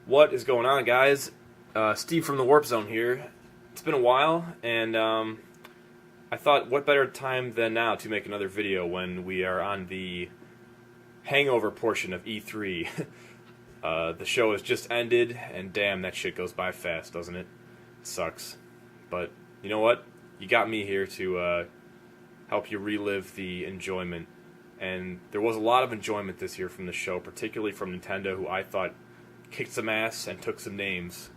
What is going on, guys? Steve from the Warp Zone here. It's been a while, and I thought, what better time than now to make another video when we are on the hangover portion of E3. The show has just ended, and damn, that shit goes by fast, doesn't it? It sucks. But you know what? You got me here to help you relive the enjoyment. And there was a lot of enjoyment this year from the show, particularly from Nintendo, who I thought kicked some ass and took some names,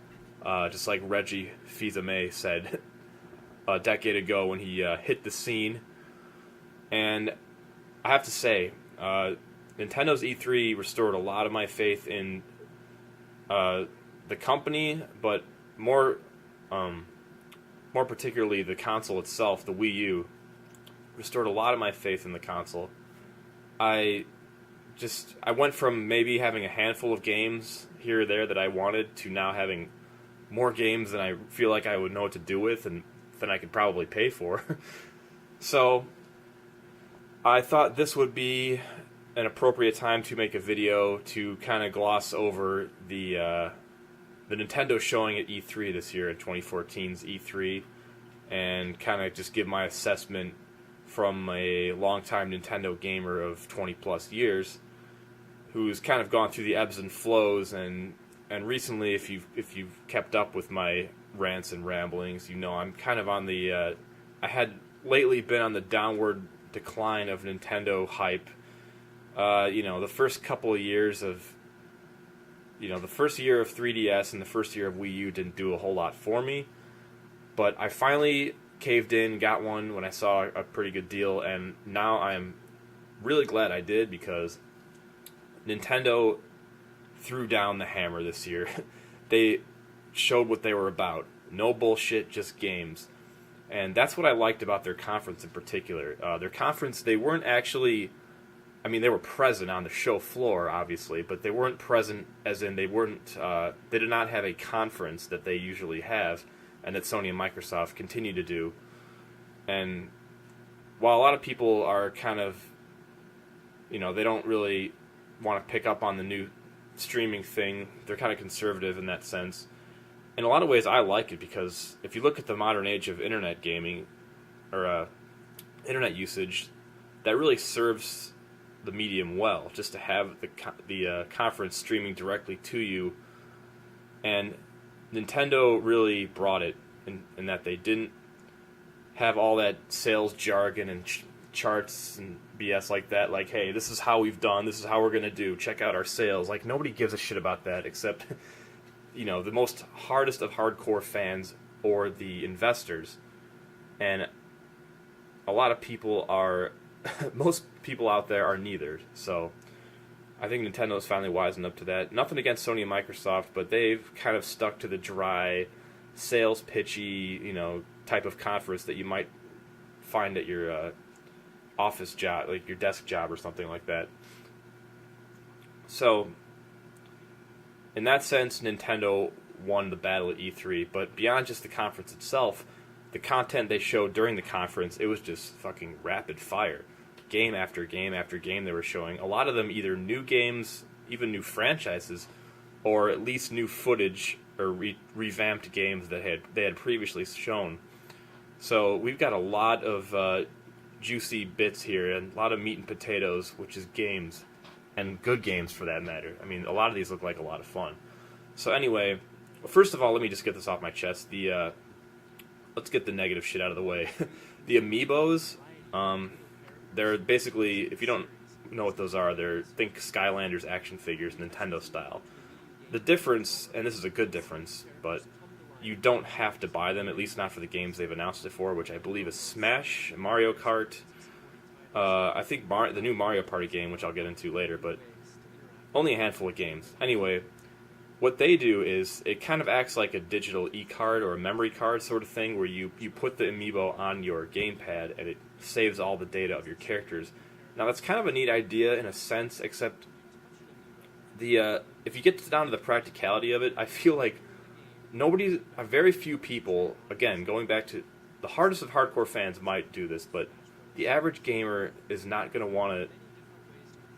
just like Reggie Fils-Aimé said a decade ago when he hit the scene. And I have to say, Nintendo's E3 restored a lot of my faith in the company, but more particularly the console itself, the Wii U, restored a lot of my faith in the console. I went from maybe having a handful of games here or there that I wanted to now having more games than I feel like I would know what to do with and than I could probably pay for. So I thought this would be an appropriate time to make a video to kind of gloss over the Nintendo showing at E3 this year, at 2014's E3, and kind of just give my assessment from a longtime Nintendo gamer of 20 plus years, who's kind of gone through the ebbs and flows, and recently, if you've kept up with my rants and ramblings, you know I'm kind of on the I had lately been on the downward decline of Nintendo hype. The first couple of years of the first year of 3DS and the first year of Wii U didn't do a whole lot for me, but I finally caved in, got one when I saw a pretty good deal, and now I'm really glad I did, because Nintendo threw down the hammer this year. They showed what they were about. No bullshit, just games. And that's what I liked about their conference in particular. Their conference, they weren't actually... I mean, they were present on the show floor, obviously, but they weren't present as in they did not have a conference that they usually have, and that Sony and Microsoft continue to do. And while a lot of people are kind of, they don't really want to pick up on the new streaming thing, they're kind of conservative in that sense. In a lot of ways, I like it, because if you look at the modern age of internet gaming, or internet usage, that really serves the medium well, just to have the conference streaming directly to you. And Nintendo really brought it in that they didn't have all that sales jargon and charts and BS like that, like, hey, this is how we've done, this is how we're going to do, check out our sales. Like, nobody gives a shit about that except, the most hardest of hardcore fans or the investors. And a lot of people are, most people out there are neither. So I think Nintendo's finally wisened up to that. Nothing against Sony and Microsoft, but they've kind of stuck to the dry, sales pitchy, type of conference that you might find at your office job, like your desk job or something like that. So, in that sense, Nintendo won the battle at E3, but beyond just the conference itself, the content they showed during the conference, it was just fucking rapid fire. Game after game after game they were showing. A lot of them either new games, even new franchises, or at least new footage or revamped games that they had previously shown. So we've got a lot of juicy bits here, and a lot of meat and potatoes, which is games, and good games for that matter. I mean, a lot of these look like a lot of fun. So anyway, first of all, let me just get this off my chest. Let's get the negative shit out of the way. The Amiibos, they're basically, if you don't know what those are, think Skylanders action figures, Nintendo style. The difference, and this is a good difference, but you don't have to buy them, at least not for the games they've announced it for, which I believe is Smash, Mario Kart, I think the new Mario Party game, which I'll get into later, but only a handful of games. Anyway, what they do is, it kind of acts like a digital e-card or a memory card sort of thing, where you put the Amiibo on your gamepad, and it saves all the data of your characters. Now, that's kind of a neat idea in a sense, except if you get down to the practicality of it, I feel like very few people, again, going back to the hardest of hardcore fans might do this, but the average gamer is not going to want to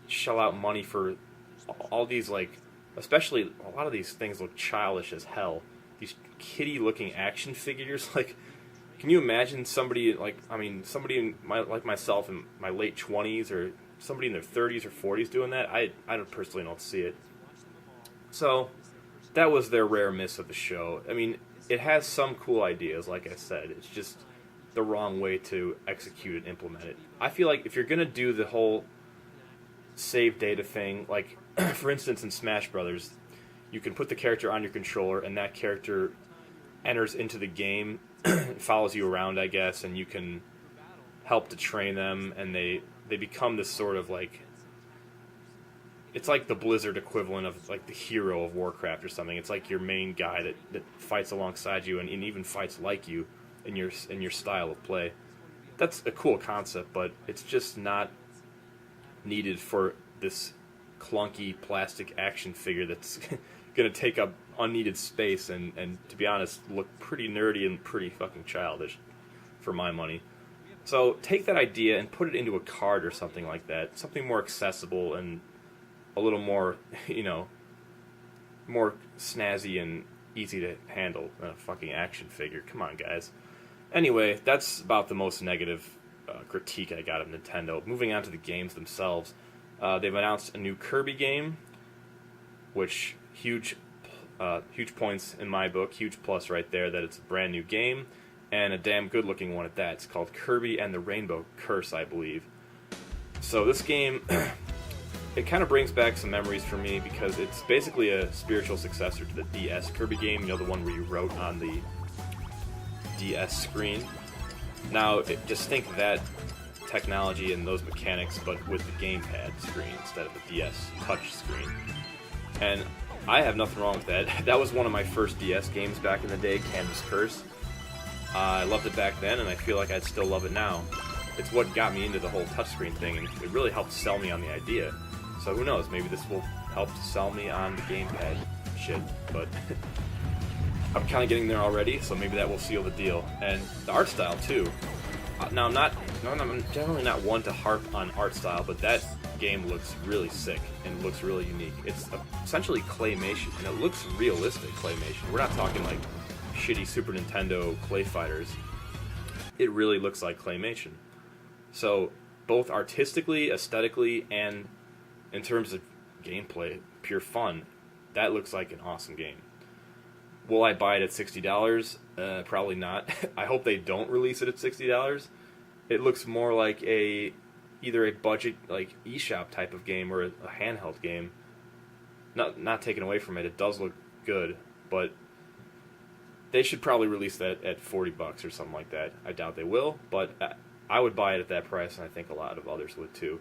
shell out money for all these, like, Especially, a lot of these things look childish as hell. These kitty-looking action figures, like, can you imagine somebody, like, I mean, somebody like myself in my late 20s or somebody in their 30s or 40s doing that? I personally don't see it. So, that was their rare miss of the show. I mean, it has some cool ideas, like I said. It's just the wrong way to execute and implement it. I feel like if you're going to do the whole save data thing, like, for instance, in Smash Brothers, you can put the character on your controller, and that character enters into the game, follows you around, I guess, and you can help to train them, and they become this sort of, like, it's like the Blizzard equivalent of, like, the hero of Warcraft or something. It's like your main guy that fights alongside you and even fights like you in your style of play. That's a cool concept, but it's just not needed for this clunky plastic action figure that's going to take up unneeded space and, to be honest, look pretty nerdy and pretty fucking childish for my money. So take that idea and put it into a card or something like that. Something more accessible and a little more, more snazzy and easy to handle than a fucking action figure. Come on, guys. Anyway, that's about the most negative critique I got of Nintendo. Moving on to the games themselves. They've announced a new Kirby game, which huge points in my book, huge plus right there that it's a brand new game, and a damn good looking one at that. It's called Kirby and the Rainbow Curse, I believe. So this game, it kind of brings back some memories for me because it's basically a spiritual successor to the DS Kirby game, the one where you wrote on the DS screen. Now, just think that technology and those mechanics, but with the gamepad screen instead of the DS touch screen. And I have nothing wrong with that. That was one of my first DS games back in the day, Canvas Curse. I loved it back then, and I feel like I'd still love it now. It's what got me into the whole touchscreen thing, and it really helped sell me on the idea. So who knows, maybe this will help to sell me on the gamepad shit, but I'm kind of getting there already, so maybe that will seal the deal. And the art style, too. Now, I'm generally not one to harp on art style, but that game looks really sick and looks really unique. It's essentially claymation, and it looks realistic claymation. We're not talking like shitty Super Nintendo Clay Fighters. It really looks like claymation. So, both artistically, aesthetically, and in terms of gameplay, pure fun, that looks like an awesome game. Will I buy it at $60? Probably not. I hope they don't release it at $60. It looks more like either a budget like eShop type of game or a handheld game. Not taken away from it. It does look good, but they should probably release that at $40 or something like that. I doubt they will, but I would buy it at that price, and I think a lot of others would too.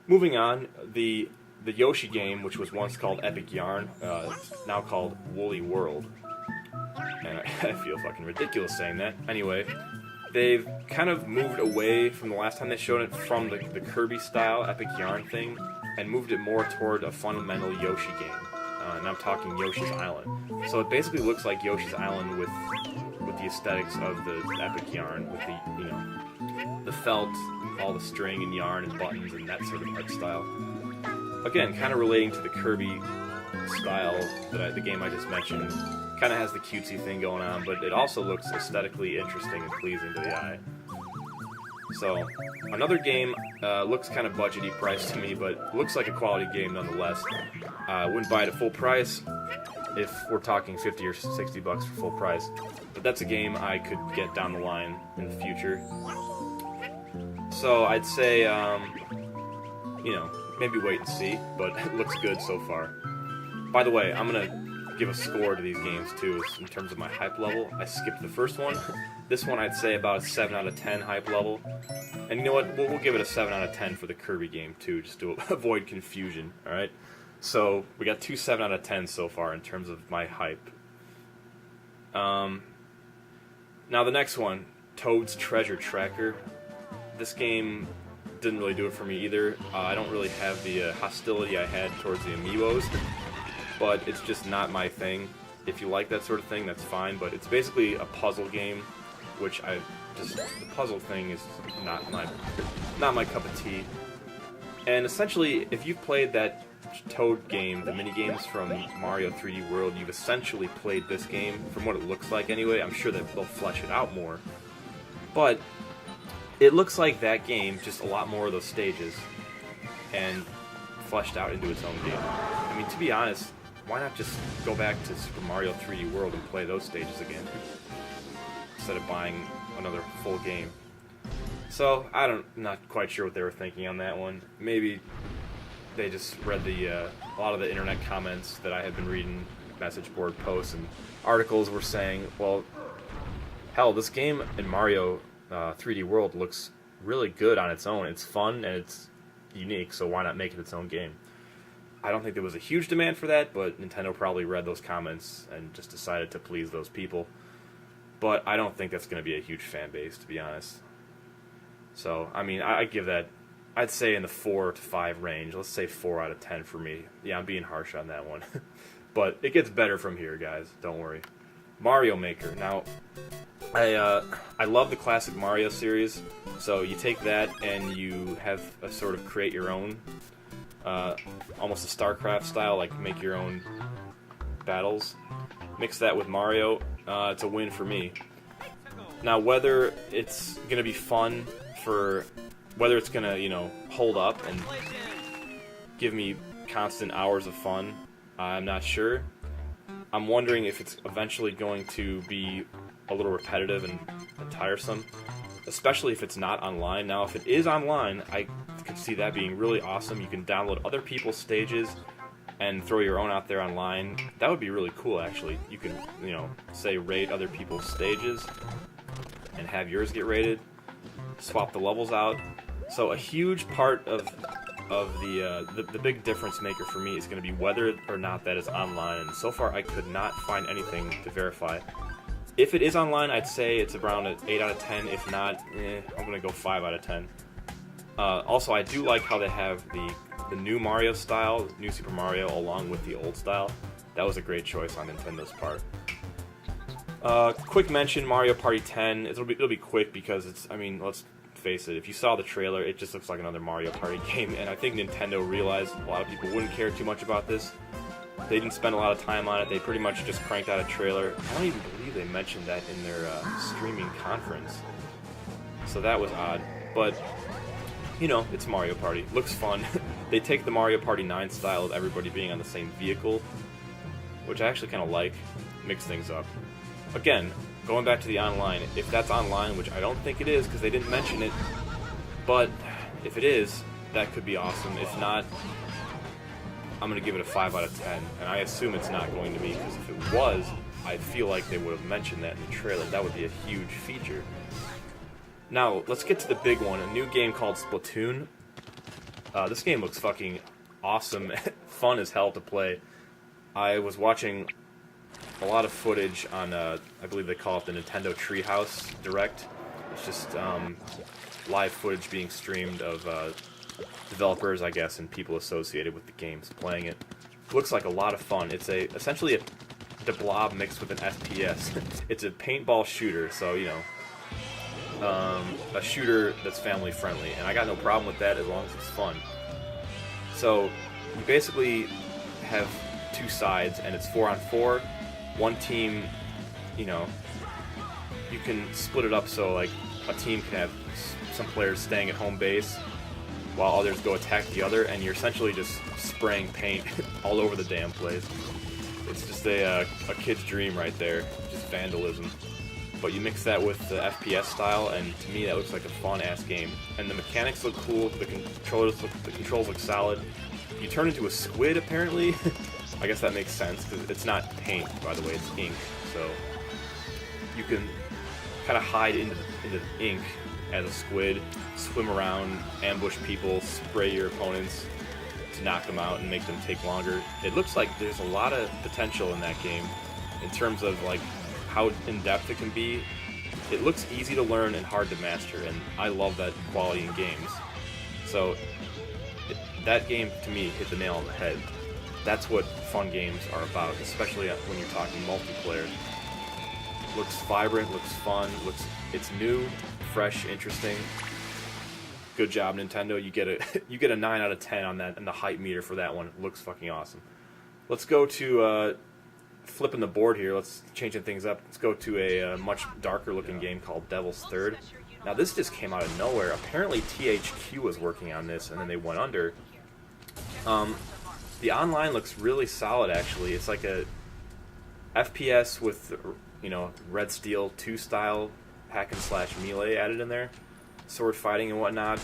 Moving on, the Yoshi game, which was once called Epic Yarn, now called Woolly World. And I feel fucking ridiculous saying that. Anyway, they've kind of moved away from the last time they showed it from the Kirby style Epic Yarn thing and moved it more toward a fundamental Yoshi game. And I'm talking Yoshi's Island. So it basically looks like Yoshi's Island with the aesthetics of the Epic Yarn, with the felt, all the string and yarn and buttons and that sort of art style. Again, kind of relating to the Kirby style the game I just mentioned. Kind of has the cutesy thing going on, but it also looks aesthetically interesting and pleasing to the eye. So, another game looks kind of budgety priced to me, but looks like a quality game nonetheless. I wouldn't buy it at full price if we're talking $50 or $60 for full price, but that's a game I could get down the line in the future. So I'd say, maybe wait and see, but it looks good so far. By the way, I'm going to give a score to these games too, in terms of my hype level. I skipped the first one. This one I'd say about a 7 out of 10 hype level. And you know what, we'll give it a 7 out of 10 for the Kirby game too, just to avoid confusion, alright? So, we got 2 7 out of 10 so far in terms of my hype. Now the next one, Toad's Treasure Tracker. This game didn't really do it for me either. I don't really have the hostility I had towards the amiibos, but it's just not my thing. If you like that sort of thing, that's fine, but it's basically a puzzle game, which the puzzle thing is not my cup of tea. And essentially, if you've played that Toad game, the mini games from Mario 3D World, you've essentially played this game, from what it looks like anyway. I'm sure that they'll flesh it out more. But it looks like that game, just a lot more of those stages, and fleshed out into its own game. I mean, to be honest, why not just go back to Super Mario 3D World and play those stages again, instead of buying another full game? So, I'm not quite sure what they were thinking on that one. Maybe they just read a lot of the internet comments that I had been reading, message board posts and articles were saying, well, hell, this game in Mario 3D World looks really good on its own. It's fun and it's unique, so why not make it its own game? I don't think there was a huge demand for that, but Nintendo probably read those comments and just decided to please those people. But I don't think that's going to be a huge fan base, to be honest. So, I mean, I give that, I'd say in the 4 to 5 range. Let's say 4 out of 10 for me. Yeah, I'm being harsh on that one. But it gets better from here, guys. Don't worry. Mario Maker. Now, I love the classic Mario series. So you take that and you have a sort of create your own, almost a StarCraft style, like make your own battles. Mix that with Mario. It's a win for me. Now, whether it's going to be fun whether it's going to, hold up and give me constant hours of fun, I'm not sure. I'm wondering if it's eventually going to be a little repetitive and tiresome, especially if it's not online. Now, if it is online, I could see that being really awesome. You can download other people's stages and throw your own out there online. That would be really cool, actually. You can, say rate other people's stages and have yours get rated. Swap the levels out. So a huge part of the big difference maker for me is going to be whether or not that is online. And so far, I could not find anything to verify. If it is online, I'd say it's around an 8 out of 10. If not, I'm going to go 5 out of 10. Also, I do like how they have the new Mario style, new Super Mario, along with the old style. That was a great choice on Nintendo's part. Quick mention, Mario Party 10. It'll be quick because let's face it, if you saw the trailer, it just looks like another Mario Party game, and I think Nintendo realized a lot of people wouldn't care too much about this. They didn't spend a lot of time on it. They pretty much just cranked out a trailer. I don't even believe they mentioned that in their streaming conference. So that was odd. But, it's Mario Party. Looks fun. They take the Mario Party 9 style of everybody being on the same vehicle, which I actually kind of like. Mix things up. Again, going back to the online, if that's online, which I don't think it is because they didn't mention it, but if it is, that could be awesome. If not, I'm going to give it a 5 out of 10, and I assume it's not going to be, because if it was, I feel like they would have mentioned that in the trailer. That would be a huge feature. Now, let's get to the big one, a new game called Splatoon. This game looks fucking awesome, fun as hell to play. I was watching a lot of footage on, I believe they call it the Nintendo Treehouse Direct. It's just live footage being streamed of developers, I guess, and people associated with the games playing it. Looks like a lot of fun. It's essentially the Blob mixed with an FPS. It's a paintball shooter, so, a shooter that's family friendly, and I got no problem with that as long as it's fun. So, you basically have 2 sides, and it's 4-on-4. One team, you can split it up so, like, a team can have some players staying at home base while others go attack the other, and you're essentially just spraying paint all over the damn place. It's just a kid's dream right there, just vandalism. But you mix that with the FPS style, and to me that looks like a fun-ass game. And the mechanics look cool, the controls look solid. You turn into a squid, apparently. I guess that makes sense, because it's not paint, by the way, it's ink. So you can kind of hide into the ink as a squid, swim around, ambush people, spray your opponents to knock them out and make them take longer. It looks like there's a lot of potential in that game in terms of like how in-depth it can be. It looks easy to learn and hard to master, and I love that quality in games. So that game, to me, hit the nail on the head. That's what fun games are about, especially when you're talking multiplayer. Looks vibrant, looks fun, it's new, fresh, interesting. good job, Nintendo. You get a you get a 9 out of 10 on that, and the hype meter for that one looks fucking awesome. Let's go to flipping the board here. Let's changing things up. Let's go to a much darker looking game called Devil's Third. Now this just came out of nowhere. Apparently THQ was working on this, and then they went under. The online looks really solid, actually. It's like a FPS with, you know, Red Steel 2 style hack and slash melee added in there, sword fighting and whatnot.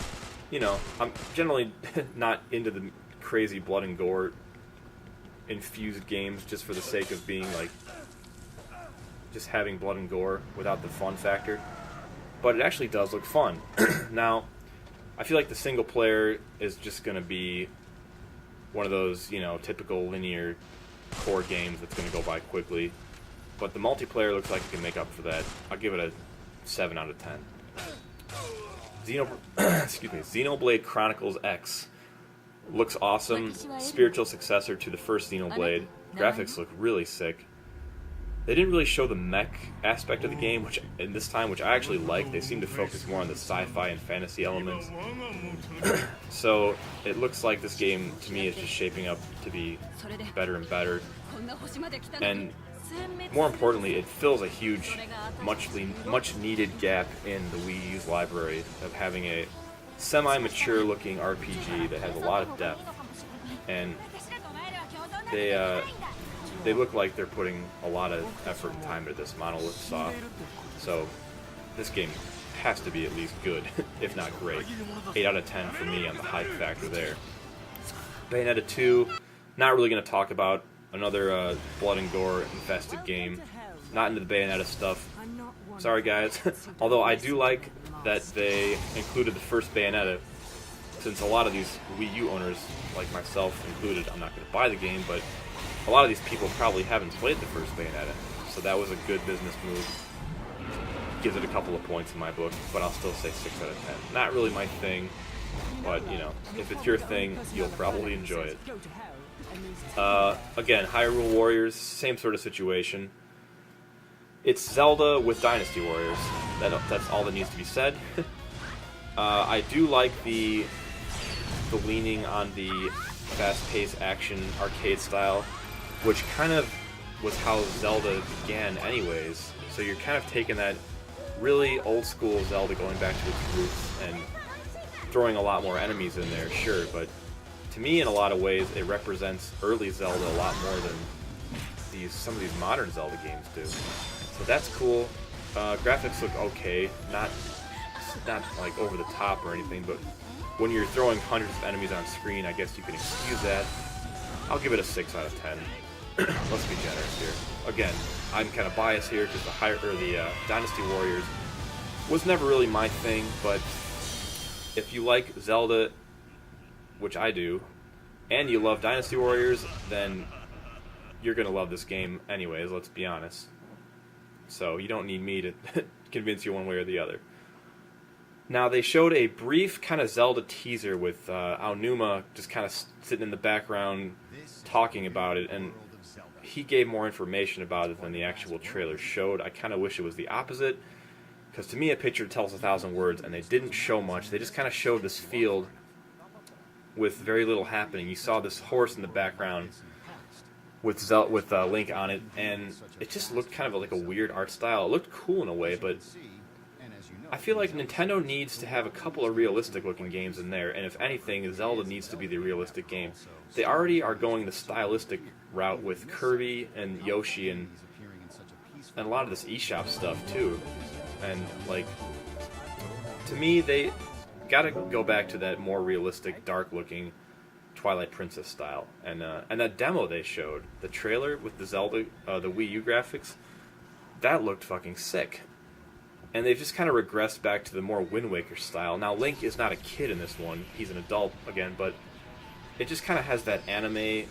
You know, I'm generally not into the crazy blood and gore infused games just for the sake of being like just having blood and gore without the fun factor. But it actually does look fun. Now, I feel like the single player is just going to be one of those, you know, typical linear core games that's going to go by quickly. But the multiplayer looks like it can make up for that. I'll give it a 7 out of 10. Xenoblade Chronicles X looks awesome. Spiritual successor to the first Xenoblade. Graphics look really sick. They didn't really show the mech aspect of the game, which in this time, which I actually like. They seem to focus more on the sci-fi and fantasy elements. So it looks like this game, to me, is just shaping up to be better and better. And more importantly, it fills a huge, much needed gap in the Wii U's library of having a semi-mature looking RPG that has a lot of depth. And they look like they're putting a lot of effort and time into this. Monolith Soft. So this game has to be at least good, if not great. 8 out of 10 for me on the hype factor there. Bayonetta 2, not really going to talk about. Another blood and gore infested game. Not into the Bayonetta stuff. Sorry guys. Although I do like that they included the first Bayonetta, since a lot of these Wii U owners, like myself included, I'm not going to buy the game, but a lot of these people probably haven't played the first Bayonetta, so that was a good business move. Gives it a couple of points in my book, but I'll still say 6 out of 10. Not really my thing, but, you know, if it's your thing, you'll probably enjoy it. Again, Hyrule Warriors, same sort of situation. It's Zelda with Dynasty Warriors. That's all that needs to be said. I do like the leaning on the fast-paced action arcade style, which kind of was how Zelda began anyways. So you're kind of taking that really old-school Zelda, going back to its roots, and throwing a lot more enemies in there, sure, but to me, in a lot of ways, it represents early Zelda a lot more than some of these modern Zelda games do. So that's cool. Graphics look okay, not like over the top or anything, but when you're throwing hundreds of enemies on screen, I guess you can excuse that. I'll give it a 6 out of 10. Let's be generous here. Again, I'm kind of biased here because the Dynasty Warriors was never really my thing, but if you like Zelda, which I do, and you love Dynasty Warriors, then you're going to love this game anyways, let's be honest. So you don't need me to convince you one way or the other. Now, they showed a brief kind of Zelda teaser with Aonuma just kind of sitting in the background talking about it, and he gave more information about it than the actual trailer showed. I kind of wish it was the opposite, because to me a picture tells 1,000 words, and they didn't show much. They just kind of showed this field with very little happening. You saw this horse in the background with Link on it, and it just looked kind of like a weird art style. It looked cool in a way, but I feel like Nintendo needs to have a couple of realistic-looking games in there, and if anything, Zelda needs to be the realistic game. They already are going the stylistic route with Kirby and Yoshi and a lot of this eShop stuff, too. And, like, to me, they gotta go back to that more realistic, dark-looking Twilight Princess style. And that demo they showed, the trailer with the Zelda, the Wii U graphics, that looked fucking sick. And they've just kind of regressed back to the more Wind Waker style. Now, Link is not a kid in this one. He's an adult again, but it just kind of has that anime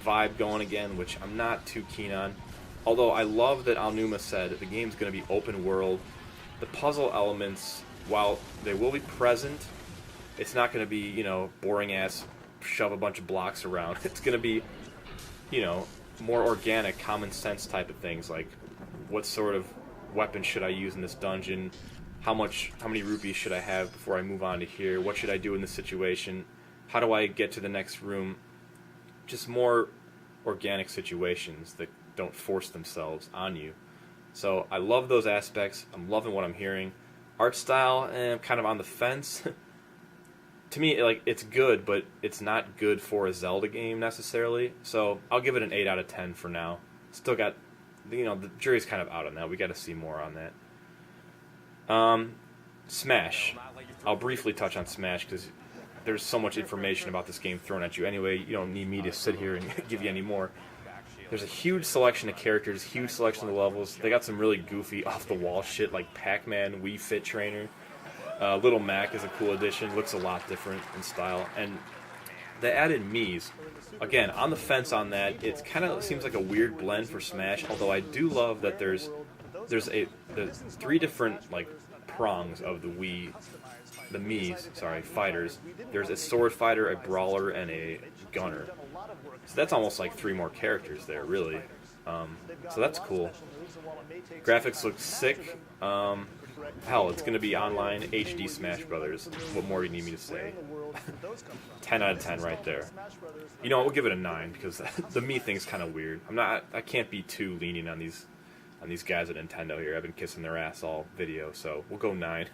vibe going again, which I'm not too keen on. Although I love that Aonuma said the game's going to be open world. The puzzle elements, while they will be present, it's not going to be, you know, boring-ass shove a bunch of blocks around. It's going to be, you know, more organic, common sense type of things, like what sort of weapon should I use in this dungeon? how many rupees should I have before I move on to here? What should I do in this situation? How do I get to the next room? Just more organic situations that don't force themselves on you. So I love those aspects. I'm loving what I'm hearing. Art style, I'm kind of on the fence. To me, like, it's good, but it's not good for a Zelda game necessarily. So I'll give it an 8 out of 10 for now. Still got, the jury's kind of out on that. We got to see more on that. Smash. I'll briefly touch on Smash because there's so much information about this game thrown at you anyway. You don't need me to sit here and give you any more. There's a huge selection of characters, huge selection of levels. They got some really goofy, off-the-wall shit like Pac-Man, Wii Fit Trainer. Little Mac is a cool addition. Looks a lot different in style. And they added Mii's. Again, on the fence on that. It kind of seems like a weird blend for Smash, although I do love that there's 3 different like prongs of the Mii's fighters. There's a sword fighter, a brawler, and a gunner. So that's almost like 3 more characters there, really. So that's cool. Graphics look sick. Hell, it's going to be online HD Smash Brothers. What more do you need me to say? 10 out of 10 right there. You know what, we'll give it a 9 because the Mii thing's kind of weird. I can't be too lenient on these guys at Nintendo here. I've been kissing their ass all video, so we'll go 9.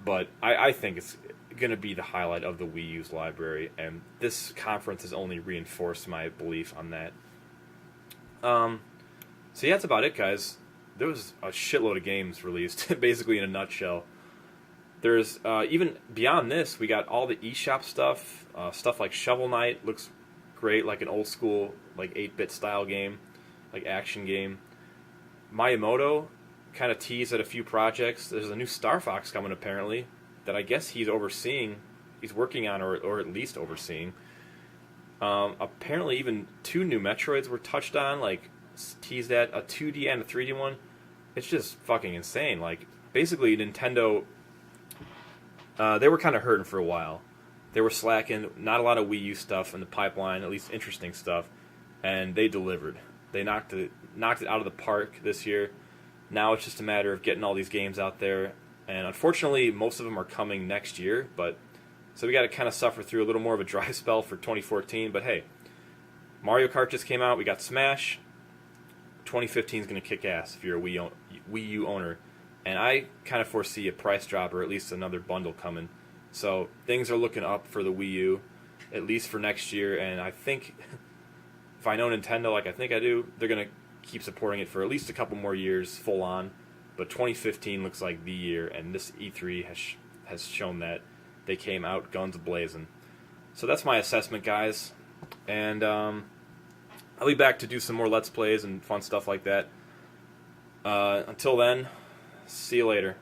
But I think it's going to be the highlight of the Wii U's library, and this conference has only reinforced my belief on that. So yeah, that's about it, guys. There was a shitload of games released, basically in a nutshell. There's, even beyond this, we got all the eShop stuff, stuff like Shovel Knight looks great, like an old school, like 8-bit style game, like action game. Miyamoto kind of teased at a few projects. There's a new Star Fox coming apparently, that I guess he's working on, or at least overseeing. Apparently even 2 new Metroids were touched on, like teased at, a 2D and a 3D one. It's just fucking insane. Like, basically Nintendo, they were kind of hurting for a while. They were slacking, not a lot of Wii U stuff in the pipeline, at least interesting stuff, and they delivered. They knocked it out of the park this year. Now it's just a matter of getting all these games out there, and unfortunately most of them are coming next year, so we got to kind of suffer through a little more of a dry spell for 2014, but hey, Mario Kart just came out, we got Smash. 2015 is going to kick ass if you're a Wii U owner, and I kind of foresee a price drop or at least another bundle coming. So things are looking up for the Wii U, at least for next year, and I think if I know Nintendo like I think I do, they're going to keep supporting it for at least a couple more years full on. But 2015 looks like the year, and this E3 has shown that they came out guns blazing. So that's my assessment, guys, and I'll be back to do some more Let's Plays and fun stuff like that. Until then, see you later.